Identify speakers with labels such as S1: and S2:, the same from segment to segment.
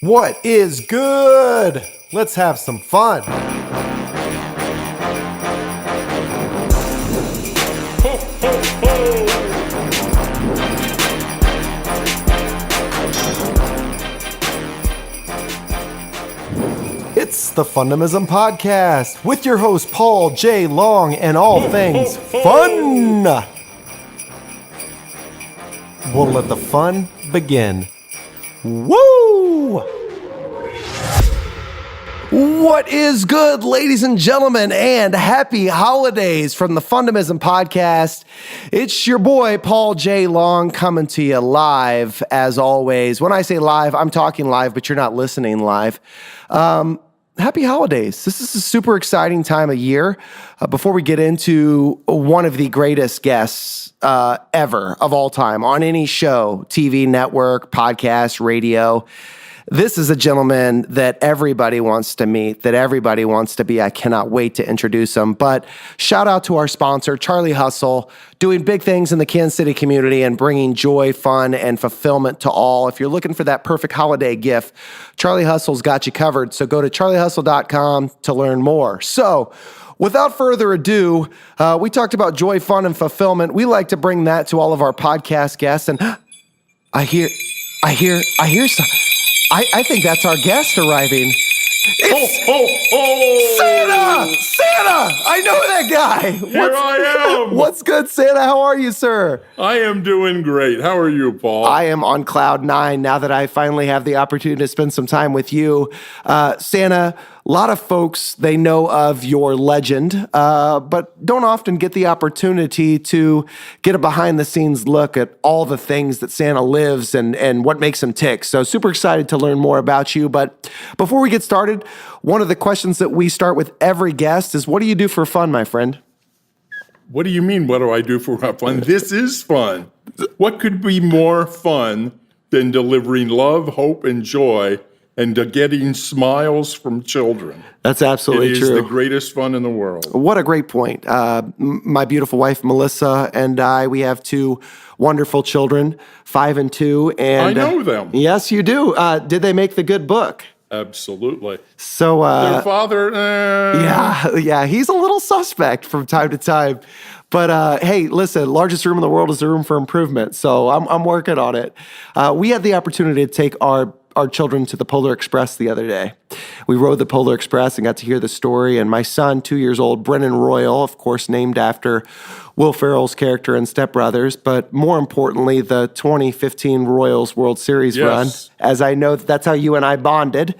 S1: What is good? Let's have some fun.
S2: Ho, ho, ho!
S1: It's the Fundamism podcast with your host Paul J. Long and all things fun. We'll let the fun begin. Woo! What is good, ladies and gentlemen, and happy holidays from the Fundamism podcast. It's your boy, Paul J. Long, coming to you live, as always. When I say live, I'm talking live, but you're not listening live. Happy holidays. This is a super exciting time of year. Before we get into one of the greatest guests ever of all time on any show, TV, network, podcast, radio, this is a gentleman that everybody wants to meet, that everybody wants to be. I cannot wait to introduce him. But shout out to our sponsor, Charlie Hustle, doing big things in the Kansas City community and bringing joy, fun, and fulfillment to all. If you're looking for that perfect holiday gift, Charlie Hustle's got you covered. So go to charliehustle.com to learn more. So without further ado, we talked about joy, fun, and fulfillment. We like to bring that to all of our podcast guests. And I hear some. I think that's our guest arriving. Santa! Santa! I know that guy.
S2: Here I am.
S1: What's good, Santa? How are you, sir?
S2: I am doing great. How are you, Paul?
S1: I am on cloud nine now that I finally have the opportunity to spend some time with you. Santa, a lot of folks, they know of your legend, but don't often get the opportunity to get a behind-the-scenes look at all the things that Santa lives and what makes him tick. So super excited to learn more about you. But before we get started, one of the questions that we start with every guest is, what do you do for fun, my friend?
S2: What do you mean, what do I do for fun? This is fun. What could be more fun than delivering love, hope, and joy and getting smiles from children?
S1: That's absolutely true.
S2: It is the greatest fun in the world.
S1: What a great point. My beautiful wife, Melissa, and I, we have two wonderful children, 5 and 2. And
S2: I know them.
S1: Yes, you do. Did they make the good book?
S2: Absolutely.
S1: So,
S2: Their father,
S1: yeah, he's a little suspect from time to time. But hey, listen, largest room in the world is a room for improvement. So I'm working on it. We had the opportunity to take our children to the Polar Express the other day. We rode the Polar Express and got to hear the story. And my son, 2 years old, Brennan Royal, of course, named after Will Ferrell's character in Step Brothers, but more importantly, the 2015 Royals World Series run, as I know that's how you and I bonded.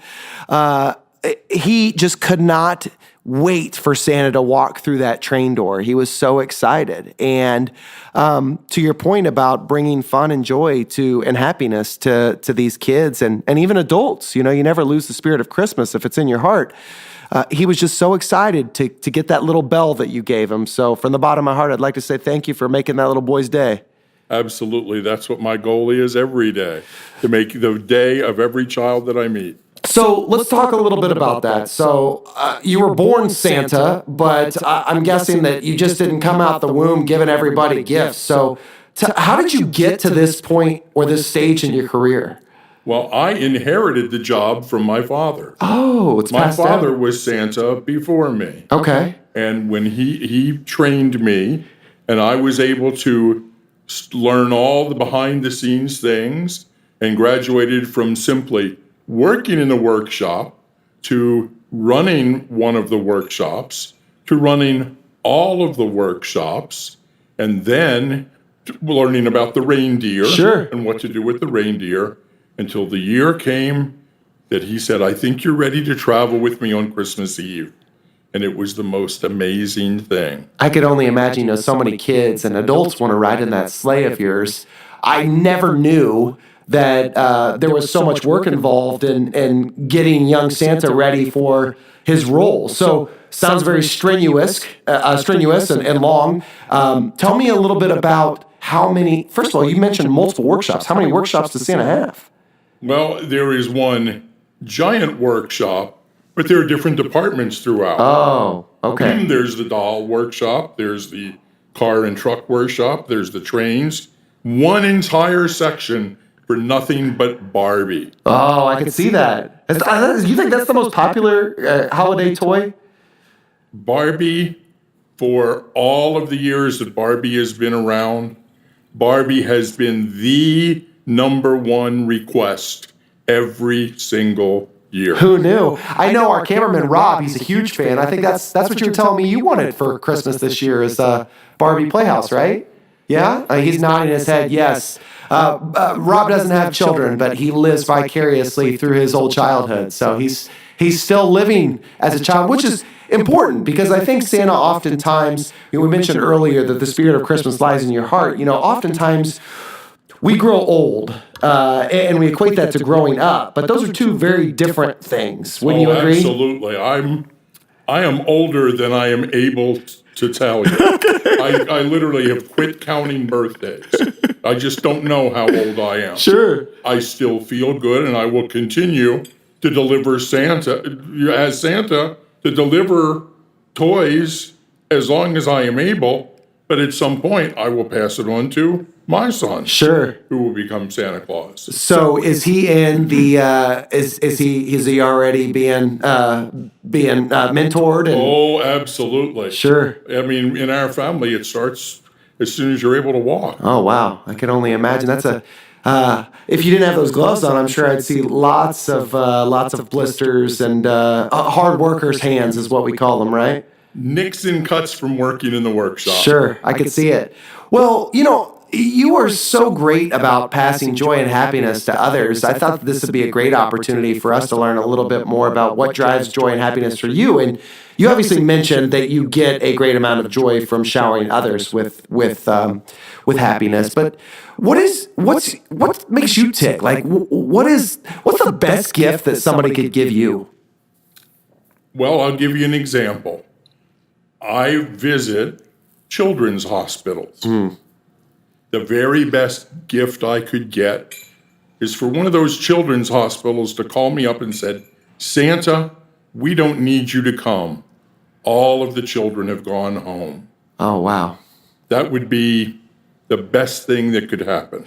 S1: He just could not wait for Santa to walk through that train door. He was so excited. And to your point about bringing fun and joy and happiness to these kids and even adults, you never lose the spirit of Christmas if it's in your heart. He was just so excited to get that little bell that you gave him. So from the bottom of my heart, I'd like to say thank you for making that little boy's day.
S2: Absolutely. That's what my goal is every day, to make the day of every child that I meet.
S1: So let's talk a little bit about that. So you were born Santa, but I'm guessing that you just didn't come out the womb giving everybody gifts. So how did you get to this point or this stage in your career?
S2: Well, I inherited the job from my father.
S1: Oh, it's
S2: My
S1: passed
S2: father
S1: down.
S2: was Santa before me.
S1: Okay.
S2: And when he trained me, and I was able to learn all the behind-the-scenes things and graduated from simply working in a workshop to running one of the workshops to running all of the workshops and then learning about the reindeer and what to do with the reindeer until the year came that he said, I think you're ready to travel with me on Christmas Eve. And it was the most amazing thing.
S1: I could only imagine, so many kids and adults want to ride in that sleigh of yours. I never knew that there was so much work involved in getting young Santa ready for his role. So sounds very strenuous and long. Tell me a little bit about how many, first of all, you mentioned multiple workshops. How many workshops does Santa have?
S2: Well, there is one giant workshop, but there are different departments throughout.
S1: Oh, okay.
S2: There's the doll workshop, there's the car and truck workshop, there's the trains. One entire section for nothing but Barbie.
S1: Oh, I can see that. You think that's the most popular holiday toy?
S2: Barbie, for all of the years that Barbie has been around, Barbie has been the number one request every single year.
S1: Who knew? I know our cameraman Rob, he's a huge fan. I think that's what you were telling me you wanted for Christmas this year is Barbie Playhouse, right? Yeah? He's nodding his head, yes. Rob doesn't have children, but he lives vicariously through his old childhood. So he's still living as a child, which is important because I think Santa oftentimes, we mentioned earlier that the spirit of Christmas lies in your heart. Oftentimes we grow old and we equate that to growing up, but those are two very different things. Wouldn't you agree?
S2: Absolutely. I am older than I am able to tell you. I literally have quit counting birthdays. I just don't know how old I am.
S1: Sure.
S2: I still feel good, and I will continue to deliver Santa, to deliver toys as long as I am able. But at some point, I will pass it on to my son.
S1: Sure.
S2: Who will become Santa Claus.
S1: So is he in the? Is he already being mentored?
S2: Oh, absolutely.
S1: Sure.
S2: I mean, in our family, it starts as soon as you're able to walk.
S1: Oh wow! I can only imagine. That's a. If you didn't have those gloves on, I'm sure I'd see lots of blisters and hard workers' hands is what we call them, right?
S2: Nicks and cuts from working in the workshop.
S1: Sure, I could see it. Well, you are so great about passing joy and happiness to others. I thought this would be a great opportunity for us to learn a little bit more about what drives joy and happiness for you. And you obviously mentioned that you get a great amount of joy from showering others with happiness. But what makes you tick? Like, what's the best gift that somebody could give you?
S2: Well, I'll give you an example. I visit children's hospitals. The very best gift I could get is for one of those children's hospitals to call me up and said, Santa, we don't need you to come. All of the children have gone home.
S1: Oh, wow.
S2: That would be the best thing that could happen.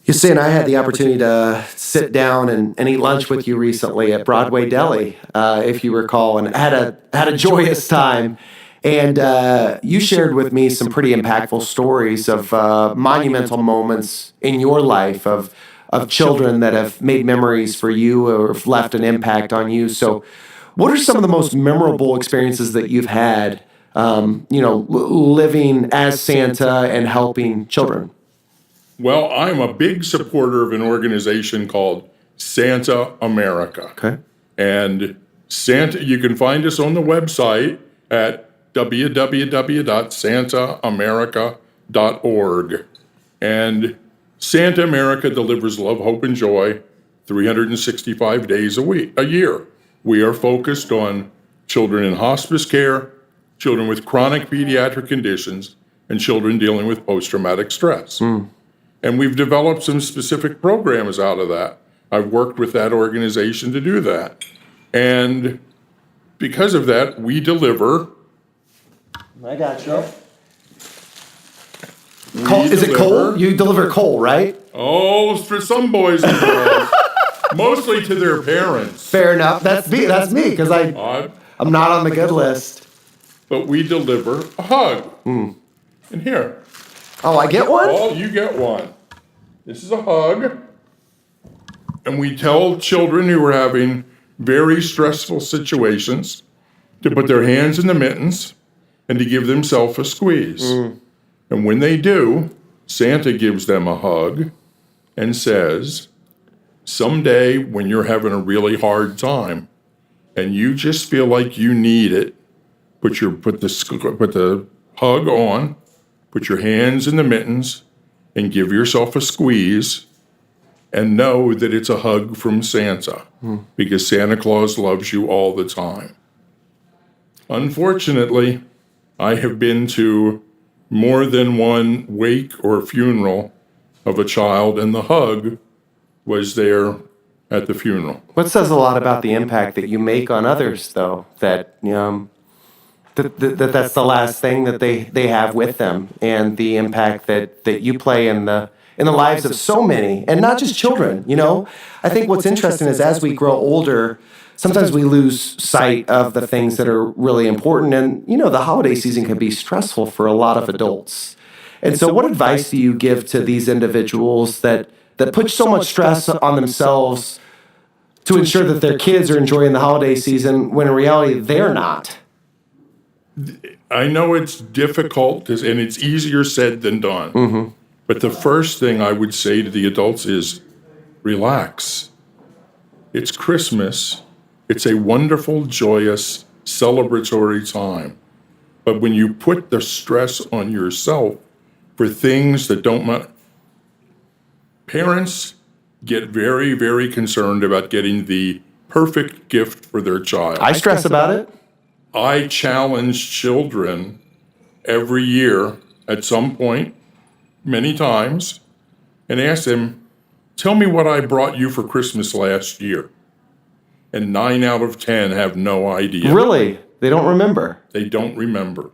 S1: You see, and I had the opportunity to sit down and eat lunch with you recently at Broadway Deli, if you recall, and had a joyous time. And you shared with me some pretty impactful stories of monumental moments in your life of children that have made memories for you or have left an impact on you. So what are some of the most memorable experiences that you've had, living as Santa and helping children?
S2: Well, I'm a big supporter of an organization called Santa America.
S1: Okay.
S2: And you can find us on the website at www.santaamerica.org. And Santa America delivers love, hope, and joy 365 days a year. We are focused on children in hospice care, children with chronic pediatric conditions, and children dealing with post-traumatic stress. And we've developed some specific programs out of that. I've worked with that organization to do that. And because of that, we deliver.
S1: I got you. Is it coal? You deliver coal, right?
S2: Oh, for some boys and girls. Mostly to their parents.
S1: Fair enough. That's me, because I'm not on the good list.
S2: But we deliver a hug. And here.
S1: Oh, I get one?
S2: Oh, you get one. This is a hug. And we tell children who are having very stressful situations to put their hands in the mittens and to give themselves a squeeze. And when they do, Santa gives them a hug and says, someday when you're having a really hard time and you just feel like you need it, put the hug on, put your hands in the mittens, and give yourself a squeeze, and know that it's a hug from Santa, because Santa Claus loves you all the time. Unfortunately, I have been to more than one wake or funeral of a child, and the hug was there at the funeral.
S1: What says a lot about the impact that you make on others, though, that that's the last thing that they have with them, and the impact that you play in the in the lives of so many, and not just children, I think what's interesting is as we grow older, sometimes we lose sight of the things that are really important. And, the holiday season can be stressful for a lot of adults. And so what advice do you give to these individuals that put so much stress on themselves to ensure that their kids are enjoying the holiday season when in reality they're not?
S2: I know it's difficult and it's easier said than done. Mm-hmm. But the first thing I would say to the adults is relax. It's Christmas. It's a wonderful, joyous, celebratory time. But when you put the stress on yourself for things that don't matter, parents get very, very concerned about getting the perfect gift for their child.
S1: I stress about it.
S2: I challenge children every year at some point, many times, and ask them, tell me what I brought you for Christmas last year. And 9 out of 10 have no idea.
S1: Really? They don't remember?
S2: They don't remember.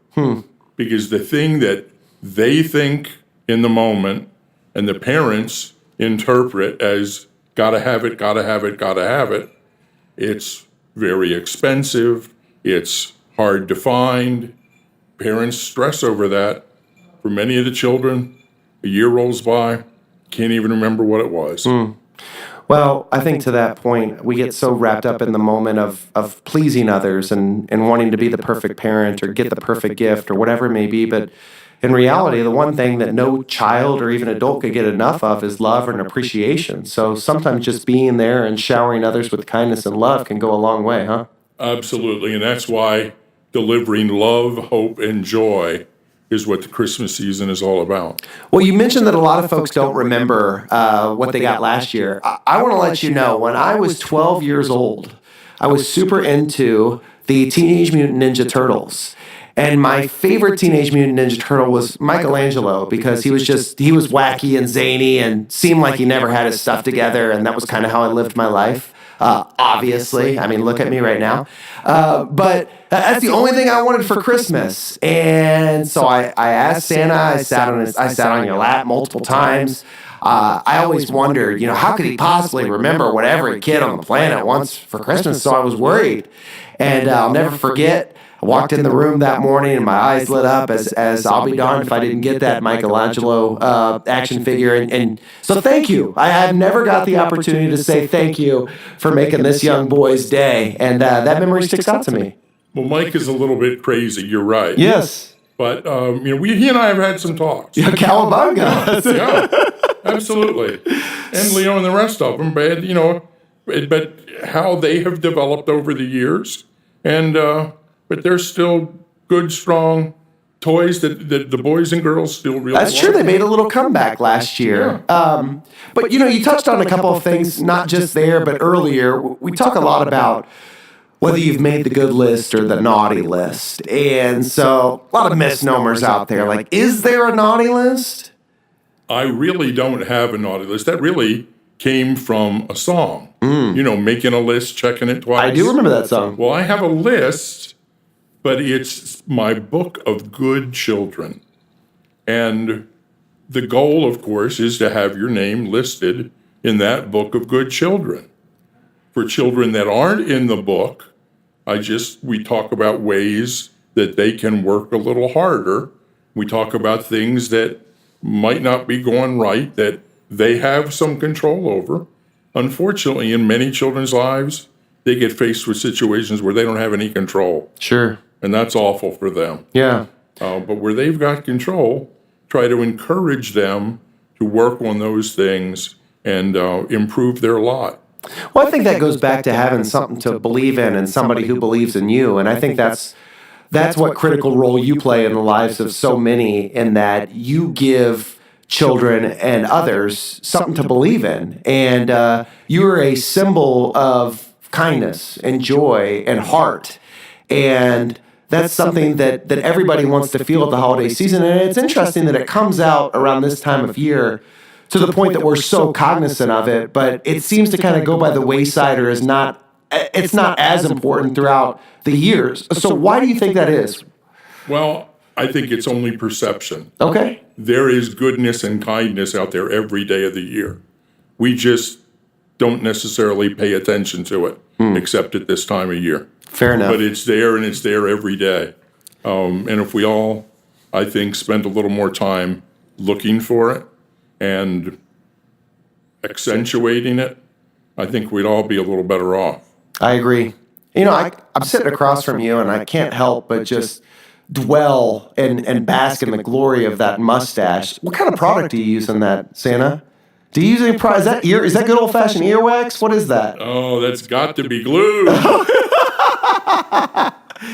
S2: Because the thing that they think in the moment and the parents interpret as gotta have it, gotta have it, gotta have it, it's very expensive, it's hard to find. Parents stress over that. For many of the children, a year rolls by, can't even remember what it was.
S1: Well, I think to that point, we get so wrapped up in the moment of pleasing others and wanting to be the perfect parent or get the perfect gift or whatever it may be. But in reality, the one thing that no child or even adult could get enough of is love and appreciation. So sometimes just being there and showering others with kindness and love can go a long way, huh?
S2: Absolutely. And that's why delivering love, hope, and joy is what the Christmas season is all about.
S1: Well, you mentioned that a lot of folks don't remember what they got last year. I want to let you know, when I was 12 years old, I was super into the Teenage Mutant Ninja Turtles. And my favorite Teenage Mutant Ninja Turtle was Michelangelo, because he was wacky and zany and seemed like he never had his stuff together. And that was kind of how I lived my life. Obviously, I mean, look at me right now. But that's the only thing I wanted for Christmas. And so I asked Santa. I sat on your lap multiple times. I always wondered, how could he possibly remember what every kid on the planet wants for Christmas? So I was worried. And I'll never forget, I walked in the room that morning and my eyes lit up as I'll be darned if I didn't get that Michelangelo action figure. And so thank you. I have never got the opportunity to say thank you for making this young boy's day. And that memory sticks out to me.
S2: Well, Mike is a little bit crazy. You're right.
S1: Yes.
S2: But, he and I have had some talks.
S1: Yeah, cowabunga.
S2: Yeah, absolutely. And Leo and the rest of them, but how they have developed over the years. And, but they're still good, strong toys that the boys and girls still really
S1: That's
S2: love.
S1: true. They made a little comeback last year.
S2: Yeah.
S1: But, you touched on a couple of things, not just there, but earlier. We talk a lot about whether you've made the good list or the naughty list. And so a lot of misnomers out there. Like, is there a naughty list?
S2: I really don't have a naughty list. That really came from a song. Making a list, checking it twice.
S1: I do remember that song.
S2: Well, I have a list, but it's my book of good children. And the goal, of course, is to have your name listed in that book of good children. For children that aren't in the book, we talk about ways that they can work a little harder. We talk about things that might not be going right, that they have some control over. Unfortunately, in many children's lives, they get faced with situations where they don't have any control.
S1: Sure.
S2: And that's awful for them.
S1: Yeah.
S2: But where they've got control, try to encourage them to work on those things and improve their lot.
S1: Well, I think that goes back to having something to believe in and somebody who believes in you. And I think that's what critical role you play in the lives of so many, in that you give children and others something to believe in. And you're a symbol of kindness and joy and heart. And that's something that everybody wants to feel at the holiday season. And it's interesting that it comes out around this time of year, to the point that we're so cognizant of it, but it seems to kind of go by the wayside, or it's not as important throughout the years. So why do you think that is?
S2: Well, I think it's only perception.
S1: Okay.
S2: There is goodness and kindness out there every day of the year. We just don't necessarily pay attention to it, except at this time of year.
S1: Fair enough.
S2: But it's there, and it's there every day. And if we all, I think, spend a little more time looking for it and accentuating it, I think we'd all be a little better off.
S1: I agree. I'm sitting across from you, and I can't help but just dwell and bask in the glory of that mustache. What kind of product do you use in that, Santa? Do you use any product? Is that good old-fashioned earwax? What is that?
S2: Oh, that's got to be glue.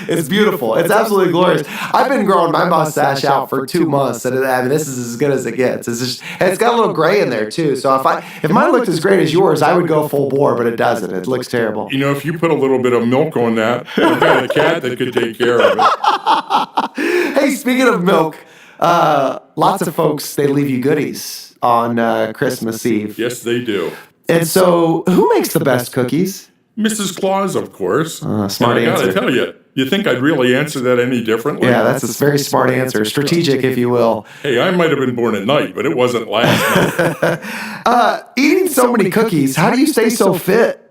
S1: It's beautiful. It's absolutely glorious. I've been growing my mustache out for 2 months, and this is as good as it gets. And it's got a little gray in there too. So if mine looked as great as yours, I would go full bore, but it doesn't. It looks terrible.
S2: If you put a little bit of milk on that, I've got a cat that could take care of it.
S1: Hey, speaking of milk, lots of folks, they leave you goodies on Christmas Eve.
S2: Yes, they do.
S1: And so, who makes the best cookies?
S2: Mrs. Claus, of course.
S1: Smart
S2: I
S1: answer.
S2: gotta tell you, you think I'd really answer that any differently?
S1: Yeah, that's a very smart answer. Strategic, if you will.
S2: Hey, I might have been born at night, but it wasn't last night.
S1: Eating so many cookies, how do you stay so fit?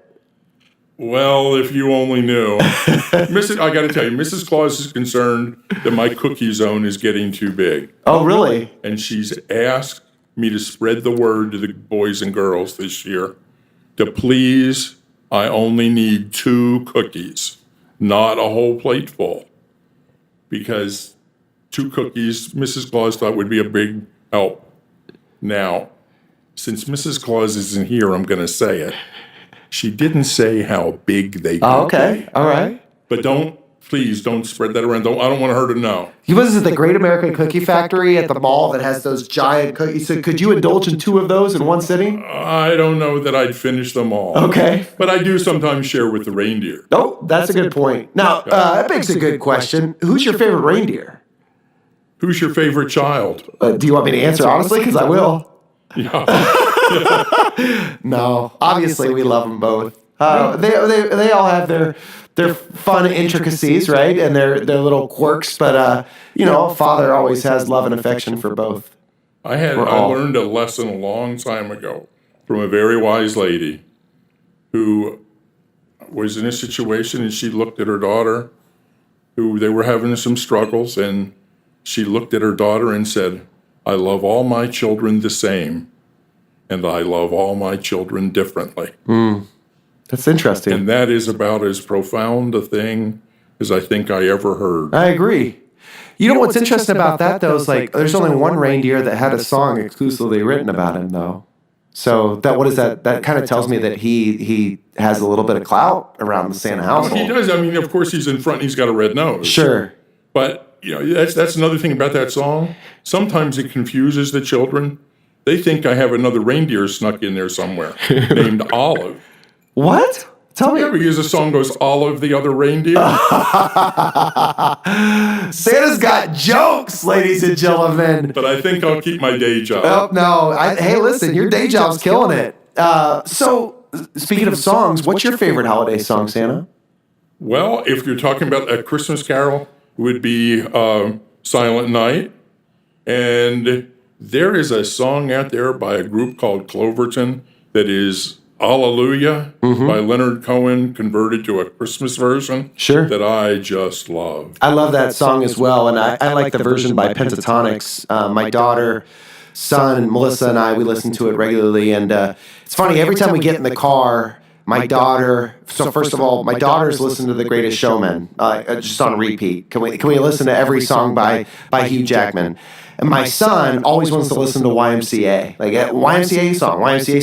S2: Well, if you only knew. I got to tell you, Mrs. Claus is concerned that my cookie zone is getting too big.
S1: Oh, really?
S2: And she's asked me to spread the word to the boys and girls this year to please, I only need 2 cookies, not a whole plate full. Because 2 cookies, Mrs. Claus thought would be a big help. Now, since Mrs. Claus isn't here, I'm going to say it. She didn't say how big they could
S1: okay.
S2: be.
S1: All right.
S2: But please don't spread that around. I don't want her to know.
S1: Was it the Great American Cookie Factory at the mall that has those giant cookies? So could you indulge in 2 of those in one sitting?
S2: I don't know that I'd finish them all.
S1: Okay.
S2: But I do sometimes share with the reindeer.
S1: Oh, that's a good point. Now, that begs a good question. Who's your favorite reindeer?
S2: Who's your favorite child?
S1: Do you want me to answer honestly? Because I will.
S2: Yeah.
S1: No, obviously we love them both. They all have their fun intricacies, right, and their little quirks. But father always has love and affection for both.
S2: I learned a lesson a long time ago from a very wise lady who was in a situation, and she looked at her daughter, who they were having some struggles, and she looked at her daughter and said, "I love all my children the same. And I love all my children differently."
S1: That's interesting.
S2: And that is about as profound a thing as I think I ever heard.
S1: I agree. You know what's interesting about that, though, is there's only one reindeer that had a song exclusively written about him, though. So what is that? That kind of tells me that he has a little bit of clout around the Santa household.
S2: He does. I mean, of course, he's in front. He's got a red nose.
S1: Sure.
S2: But that's another thing about that song. Sometimes it confuses the children. They think I have another reindeer snuck in there somewhere named Olive.
S1: What? Tell me.
S2: Yeah, because the song goes, Olive the other reindeer.
S1: Santa's got jokes, ladies and gentlemen.
S2: But I think I'll keep my day job.
S1: Oh, no. Hey, listen, your day job's killing it. So, speaking of songs, what's your favorite holiday song, Santa?
S2: Well, if you're talking about a Christmas carol, it would be Silent Night. And there is a song out there by a group called Cloverton that is Hallelujah by Leonard Cohen converted to a Christmas version.
S1: Sure.
S2: That I just love.
S1: I love that song as well, and I like the version by Pentatonics. My daughter, son, Melissa, and I, we listen to it regularly, and it's funny, every time we get in the car, my daughter, so first of all, my daughter's listened to The Greatest Showman, just on repeat. Can we listen to every song by Hugh Jackman? And my son always wants to listen to YMCA, YMCA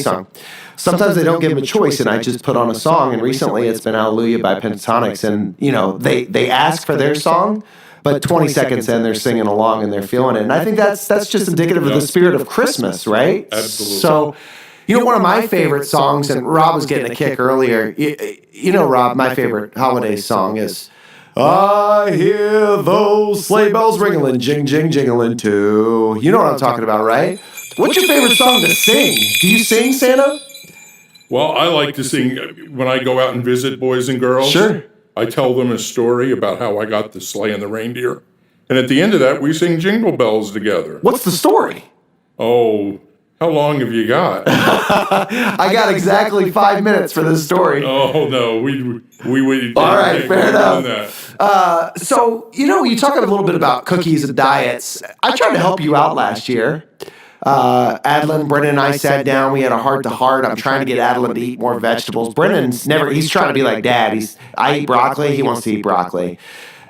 S1: song. Sometimes they don't give him a choice, and I just put on a song, and recently it's been Hallelujah by Pentatonics, and, they ask for their song, but 20 seconds in, they're singing along, and they're feeling it. And I think that's just indicative of the spirit of Christmas, right?
S2: Absolutely.
S1: So, one of my favorite songs, and Rob was getting a kick earlier, Rob, my favorite holiday song is, I hear those sleigh bells ringling, jing, jing, jingling too. You know what I'm talking about, right? What's your favorite song to sing? Do you sing, Santa?
S2: Well, I like to sing when I go out and visit boys and girls.
S1: Sure.
S2: I tell them a story about how I got the sleigh and the reindeer. And at the end of that, we sing Jingle Bells together.
S1: What's the story?
S2: Oh, how long have you got?
S1: I got exactly 5 minutes for this story.
S2: Oh, no, we
S1: All right, fair enough. So, you talk a little bit about cookies and diets. I tried to help you out last year. Adeline, Brennan, and I sat down. We had a heart-to-heart. I'm trying to get Adeline to eat more vegetables. He's trying to be like Dad. I eat broccoli. He wants to eat broccoli.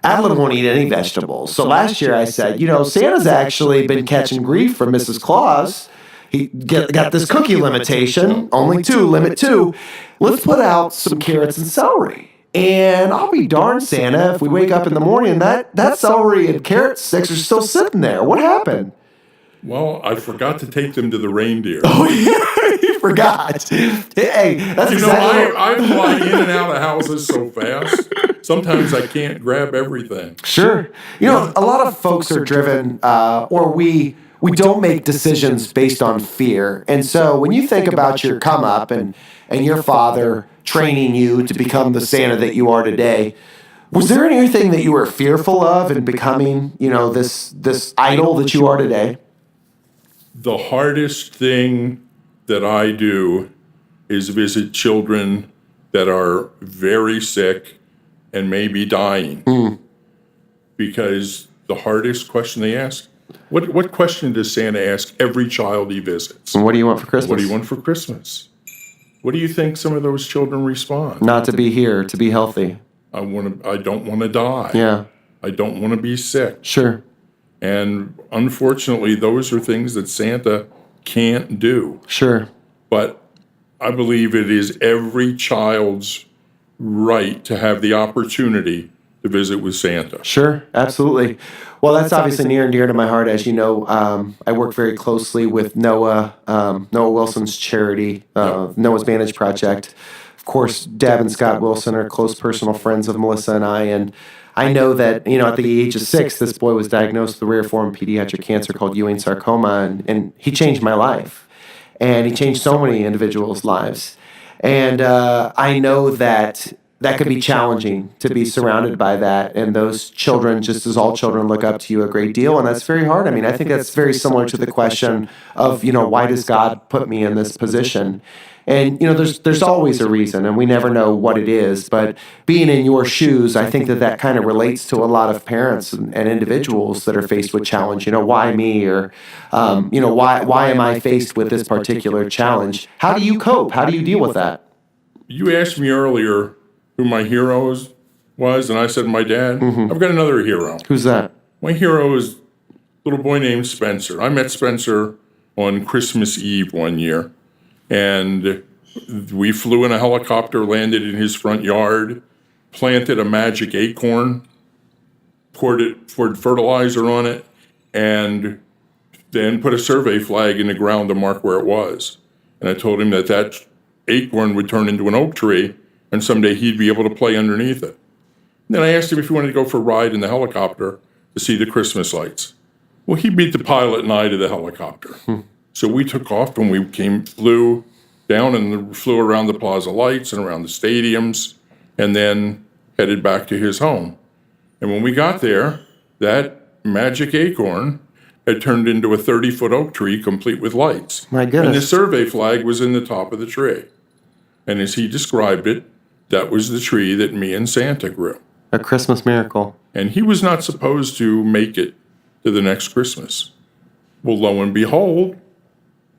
S1: Adeline won't eat any vegetables. So last year I said, Santa's actually been catching grief from Mrs. Claus. He got this cookie limitation, only 2, limit 2. Let's put out some carrots and celery. And I'll be darned, Santa, if we wake up in the morning, that celery and carrot sticks are still sitting there. What happened?
S2: Well, I forgot to take them to the reindeer.
S1: Oh, yeah, you forgot. Hey, that's exactly
S2: I fly in and out of houses so fast. Sometimes I can't grab everything.
S1: Sure. A lot of folks are driven, or we don't make decisions based on fear. And so when you think about your come up and your father training you to become the Santa that you are today, was there anything that you were fearful of in becoming, this idol that you are today?
S2: The hardest thing that I do is visit children that are very sick and may be dying. Because the hardest question they ask, what question does Santa ask every child he visits?
S1: And what do you want for Christmas?
S2: What do you want for Christmas? What do you think some of those children respond?
S1: Not to be here, to be healthy.
S2: I don't want to die.
S1: Yeah.
S2: I don't want to be sick.
S1: Sure.
S2: And unfortunately, those are things that Santa can't do.
S1: Sure.
S2: But I believe it is every child's right to have the opportunity to visit with Santa.
S1: Sure, absolutely. Well, that's obviously near and dear to my heart. As you know, I work very closely with Noah Wilson's charity, Noah's Vantage Project. Of course, Deb and Scott Wilson are close personal friends of Melissa and I know that, at the age of 6, this boy was diagnosed with a rare form of pediatric cancer called Ewing sarcoma, and he changed my life. And he changed so many individuals' lives. And I know that could be challenging to be surrounded by that. And those children, just as all children, look up to you a great deal. And that's very hard. I mean, I think that's very similar to the question of, why does God put me in this position? And, there's always a reason, and we never know what it is. But being in your shoes, I think that kind of relates to a lot of parents and individuals that are faced with challenge. Why me? Or, why am I faced with this particular challenge? How do you cope? How do you deal with that?
S2: You asked me earlier who my hero was, and I said my dad. I've got another hero.
S1: Who's that?
S2: My hero is a little boy named Spencer. I met Spencer on Christmas Eve one year. And we flew in a helicopter, landed in his front yard, planted a magic acorn, poured fertilizer on it, and then put a survey flag in the ground to mark where it was. And I told him that acorn would turn into an oak tree, and someday he'd be able to play underneath it. And then I asked him if he wanted to go for a ride in the helicopter to see the Christmas lights. Well, he beat the pilot and I to the helicopter. So we took off and we flew down and flew around the Plaza Lights and around the stadiums and then headed back to his home. And when we got there, that magic acorn had turned into a 30-foot oak tree complete with lights.
S1: My goodness.
S2: And the survey flag was in the top of the tree. And as he described it, that was the tree that me and Santa grew.
S1: A Christmas miracle.
S2: And he was not supposed to make it to the next Christmas. Well, lo and behold,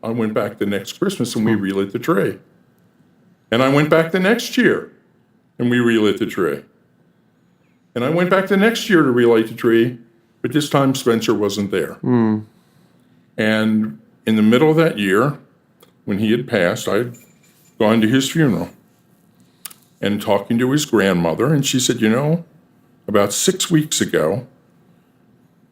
S2: I went back the next Christmas and we relit the tree. And I went back the next year and we relit the tree. And I went back the next year to relight the tree, but this time Spencer wasn't there. And in the middle of that year, when he had passed, I'd gone to his funeral and talking to his grandmother, and she said, about 6 weeks ago,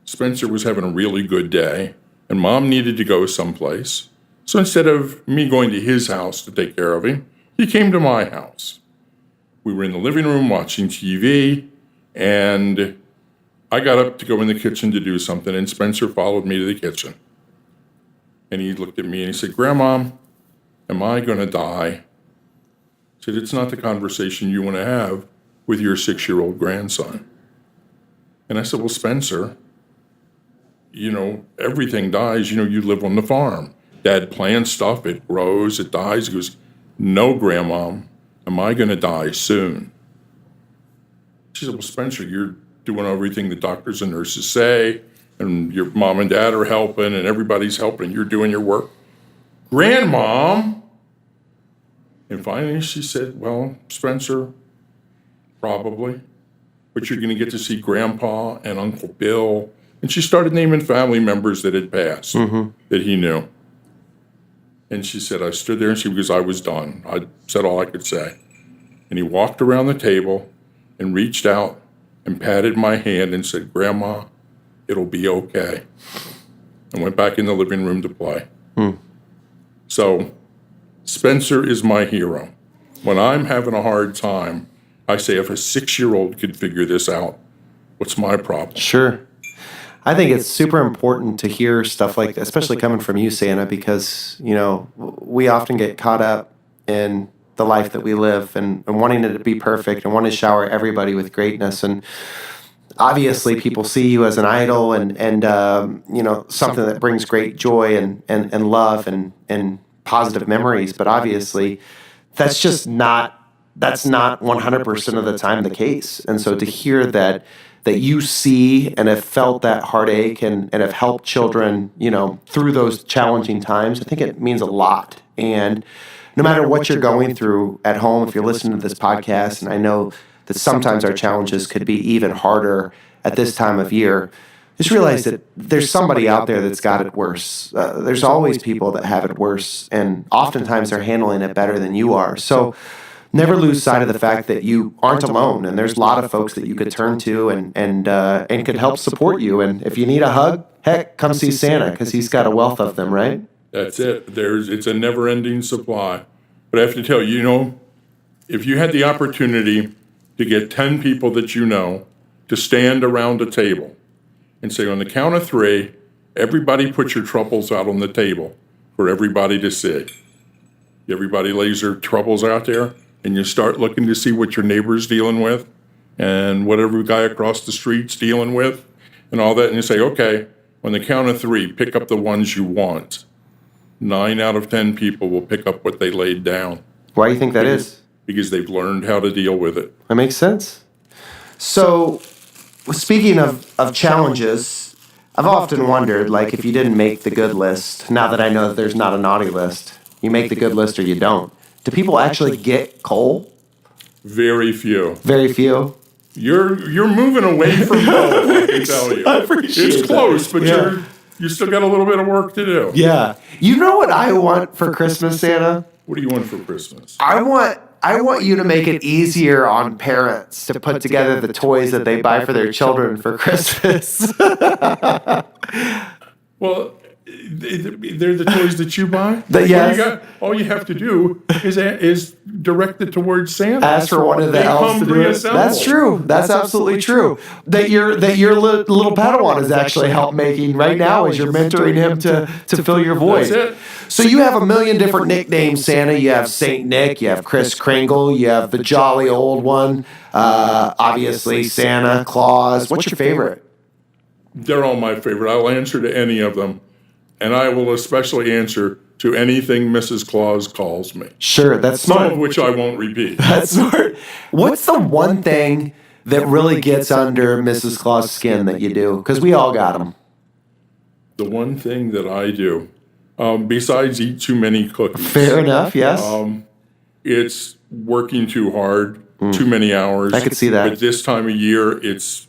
S2: Spencer was having a really good day, and Mom needed to go someplace. So instead of me going to his house to take care of him, he came to my house. We were in the living room watching TV, and I got up to go in the kitchen to do something, and Spencer followed me to the kitchen. And he looked at me and he said, "Grandma, am I going to die?" I said, "It's not the conversation you want to have with your 6-year-old grandson." And I said, "Well, Spencer, everything dies. You live on the farm. Dad plants stuff, it grows, it dies. He goes, no, Grandma, am I going to die soon? She said, well, Spencer, you're doing everything the doctors and nurses say, and your mom and dad are helping, and everybody's helping. You're doing your work. Grandmom! And finally she said, well, Spencer, probably. But you're going to get to see Grandpa and Uncle Bill. And she started naming family members that had passed that he knew. And she said, I stood there and she goes, I was done. I said all I could say. And he walked around the table and reached out and patted my hand and said, Grandma, it'll be okay. And went back in the living room to play. So Spencer is my hero. When I'm having a hard time, I say, if a 6-year-old could figure this out, what's my problem?
S1: Sure. I think it's super important to hear stuff like that, especially coming from you, Santa, because, we often get caught up in the life that we live and wanting it to be perfect and wanting to shower everybody with greatness. And obviously people see you as an idol and something that brings great joy and love and positive memories. But obviously that's not 100% of the time the case. And so to hear that you see and have felt that heartache and have helped children, through those challenging times, I think it means a lot. And no matter what you're going through at home, if you're listening to this podcast, and I know that sometimes our challenges could be even harder at this time of year, just realize that there's somebody out there that's got it worse. There's always people that have it worse, and oftentimes they're handling it better than you are. So never lose sight of the fact that you aren't alone, and there's a lot of folks that you could turn to and could help support you. And if you need a hug, heck, come see Santa, because he's got a wealth of them, right?
S2: That's it. It's a never-ending supply. But I have to tell you, if you had the opportunity to get 10 people that you know to stand around a table and say, on the count of 3, everybody put your troubles out on the table for everybody to see. Everybody lays their troubles out there, and you start looking to see what your neighbor's dealing with and what every guy across the street's dealing with and all that. And you say, okay, on the count of 3, pick up the ones you want. 9 out of 10 people will pick up what they laid down.
S1: Why do you think that is?
S2: Because they've learned how to deal with it.
S1: That makes sense. So, speaking of challenges, I've often wondered, like, if you didn't make the good list, now that I know that there's not a naughty list, you make the good list or you don't. Do people actually get coal?
S2: Very few.
S1: Very few?
S2: You're moving away from coal, I can tell you.
S1: I appreciate
S2: It's close, but you still got a little bit of work to do.
S1: Yeah. You know what I want for Christmas, Santa?
S2: What do you want for Christmas?
S1: I want you to make it easier on parents to put together the toys that they buy for their children for Christmas.
S2: Well, they're the toys that you buy?
S1: Yes.
S2: All you have to do is direct it towards Santa.
S1: Ask for one of the elves to do it. That's true. That's absolutely true. That your little Padawan has actually helped making right now as you're mentoring him to fill your void.
S2: That's it.
S1: So you have a million different nicknames, Santa. You have Saint Nick, you have Kris Kringle, you have the jolly old one, obviously Santa, Claus. What's your favorite?
S2: They're all my favorite. I'll answer to any of them. And I will especially answer to anything Mrs. Claus calls me.
S1: Sure, that's smart.
S2: Some of which I won't repeat.
S1: That's smart. What's the one thing that really gets under Mrs. Claus' skin that you do? Because we all got them.
S2: The one thing that I do, besides eat too many cookies.
S1: Fair enough, yes.
S2: It's working too hard, too many hours.
S1: I could see that.
S2: But this time of year, it's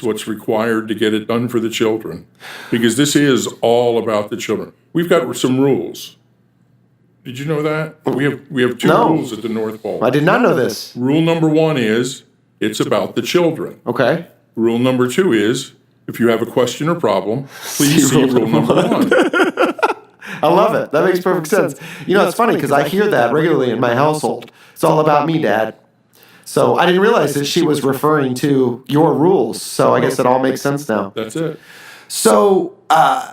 S2: what's required to get it done for the children. Because this is all about the children. We've got some rules. Did you know that? We have 2 rules at the North Pole.
S1: I did not know this.
S2: Rule number 1 is it's about the children.
S1: Okay.
S2: Rule number 2 is if you have a question or problem, please see rule number 1.
S1: I love it. That makes perfect sense. It's funny because I hear that regularly in my household. It's all about me, Dad. So I didn't realize that she was referring to your rules. So I guess it all makes sense now.
S2: That's it.
S1: So,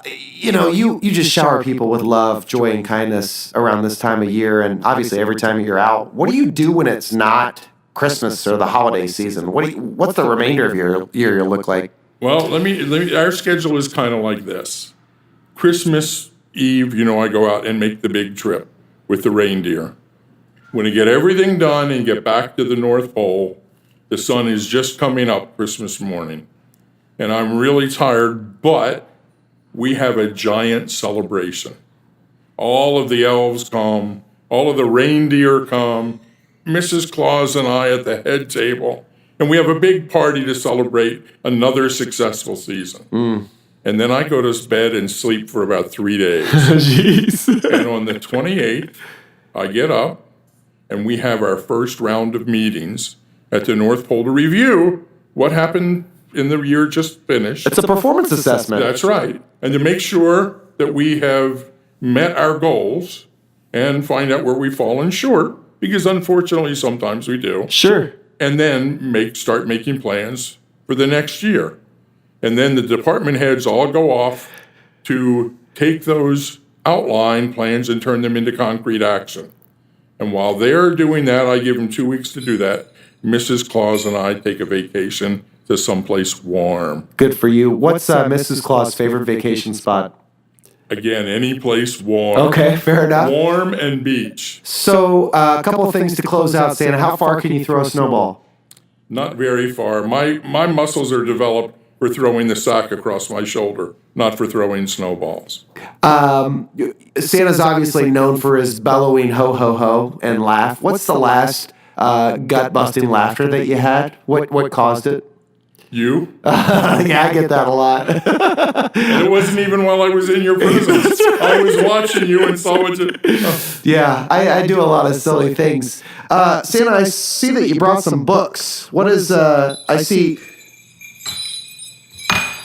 S1: you just shower people with love, joy, and kindness around this time of year. And obviously every time you're out. What do you do when it's not Christmas or the holiday season? What's the remainder of your year look like?
S2: Well, our schedule is kind of like this. Christmas Eve, I go out and make the big trip with the reindeer. When I get everything done and get back to the North Pole, the sun is just coming up Christmas morning. And I'm really tired, but we have a giant celebration. All of the elves come, all of the reindeer come, Mrs. Claus and I at the head table, and we have a big party to celebrate another successful season. And then I go to bed and sleep for about 3 days.
S1: Jeez.
S2: And on the 28th, I get up, and we have our first round of meetings at the North Pole to review what happened in the year just finished.
S1: It's a performance assessment.
S2: That's right. And to make sure that we have met our goals and find out where we've fallen short, because unfortunately sometimes we do.
S1: Sure.
S2: And then start making plans for the next year. And then the department heads all go off to take those outline plans and turn them into concrete action. And while they're doing that, I give them 2 weeks to do that. Mrs. Claus and I take a vacation to someplace warm.
S1: Good for you. What's Mrs. Claus' favorite vacation spot?
S2: Again, any place warm.
S1: Okay, fair enough.
S2: Warm and beach.
S1: So, a couple of things to close out, Santa. How far can you throw a snowball?
S2: Not very far. My muscles are developed for throwing the sack across my shoulder, not for throwing snowballs.
S1: Santa's obviously known for his bellowing ho, ho, ho and laugh. What's the last gut-busting laughter that you had? What caused it?
S2: You?
S1: Yeah, I get that a lot.
S2: And it wasn't even while I was in your presence. I was watching you and saw what you...
S1: Yeah, I do a lot of silly things. Santa, I see that you brought some books. What is, I see...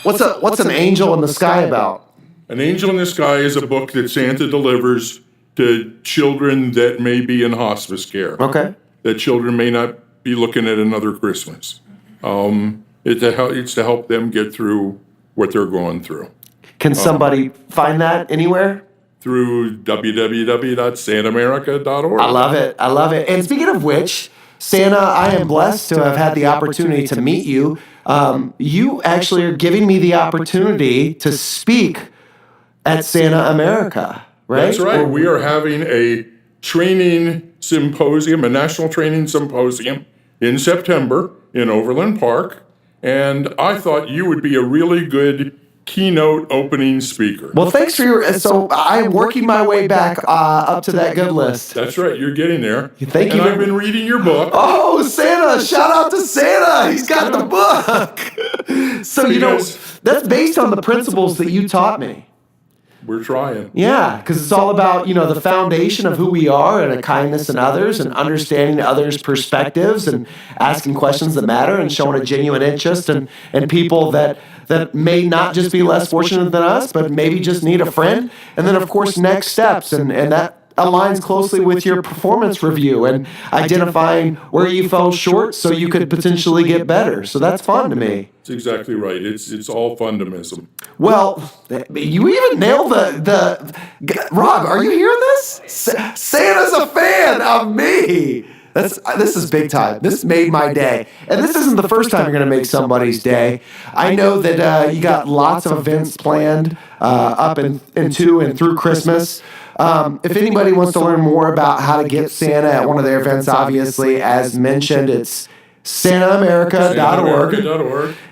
S1: What's an angel in the sky about?
S2: An Angel in the Sky is a book that Santa delivers to children that may be in hospice care.
S1: Okay.
S2: That children may not be looking at another Christmas. It's to help them get through what they're going through.
S1: Can somebody find that anywhere?
S2: Through www.santamerica.org.
S1: I love it. And speaking of which, Santa, I am blessed to have had the opportunity to meet you. You actually are giving me the opportunity to speak at Santa America, right?
S2: That's right. We are having a training symposium, a national training symposium in September in Overland Park. And I thought you would be a really good keynote opening speaker.
S1: Well, thanks for your... So I'm working my way back up to that good list.
S2: That's right. You're getting there.
S1: Thank you.
S2: And I've been reading your book.
S1: Oh, Santa! Shout out to Santa! He's got the book! So, that's based on the principles that you taught me.
S2: We're trying.
S1: Yeah, because it's all about, the foundation of who we are and a kindness in others and understanding others' perspectives and asking questions that matter and showing a genuine interest in people that may not just be less fortunate than us, but maybe just need a friend. And then, of course, next steps. And that aligns closely with your performance review and identifying where you fell short so you could potentially get better. So that's fun to me.
S2: That's exactly right. It's all Fundamism.
S1: Well, you even nailed the Rob, are you hearing this? Santa's a fan of me. This is big time. This made my day. And this isn't the first time you're going to make somebody's day. I know that you got lots of events planned up into and through Christmas. If anybody wants to learn more about how to get Santa at one of their events, obviously, as mentioned, it's santaamerica.org.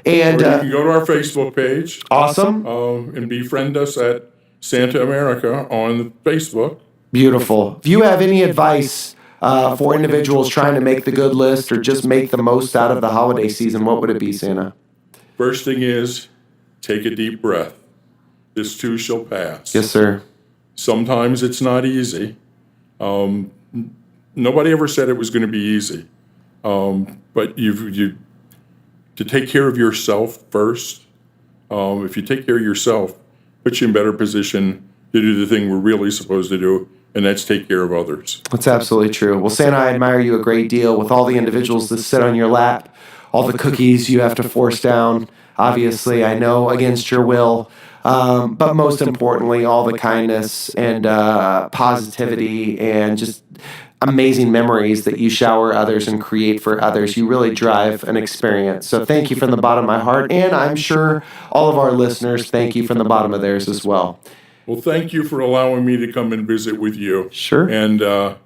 S1: And
S2: or you can go to our Facebook page.
S1: Awesome.
S2: And befriend us at Santa America on Facebook.
S1: Beautiful. If you have any advice for individuals trying to make the good list or just make the most out of the holiday season, what would it be, Santa?
S2: First thing is, take a deep breath. This too shall pass.
S1: Yes, sir.
S2: Sometimes it's not easy. Nobody ever said it was going to be easy. But you to take care of yourself first. If you take care of yourself, puts you in better position to do the thing we're really supposed to do, and that's take care of others.
S1: That's absolutely true. Well, Santa, I admire you a great deal with all the individuals that sit on your lap, all the cookies you have to force down. Obviously, I know against your will. But most importantly, all the kindness and positivity and just amazing memories that you shower others and create for others. You really drive an experience. So thank you from the bottom of my heart. And I'm sure all of our listeners thank you from the bottom of theirs as well.
S2: Well, thank you for allowing me to come and visit with you.
S1: Sure.
S2: And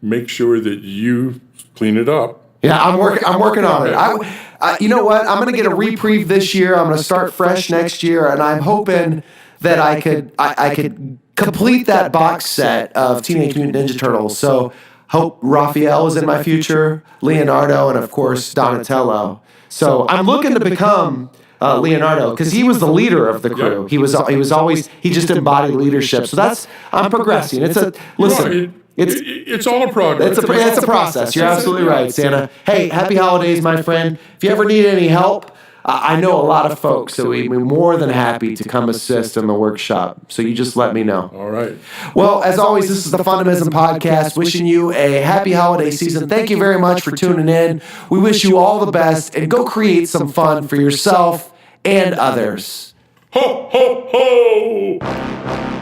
S2: make sure that you clean it up.
S1: Yeah, I'm working on it. You know what? I'm going to get a reprieve this year. I'm going to start fresh next year, and I'm hoping that I could complete that box set of Teenage Mutant Ninja Turtles. So hope Raphael is in my future, Leonardo, and of course Donatello. So I'm looking to become Leonardo because he was the leader of the crew.
S2: Yep.
S1: He just embodied leadership. So I'm progressing.
S2: It's all a progress.
S1: It's a process. You're absolutely right, Santa. Hey, happy holidays, my friend. If you ever need any help, I know a lot of folks, so we'd be more than happy to come assist in the workshop. So you just let me know.
S2: All right.
S1: Well, as always, this is the Fundamism Podcast, wishing you a happy holiday season. Thank you very much for tuning in. We wish you all the best, and go create some fun for yourself and others.
S2: Ho, ho, ho!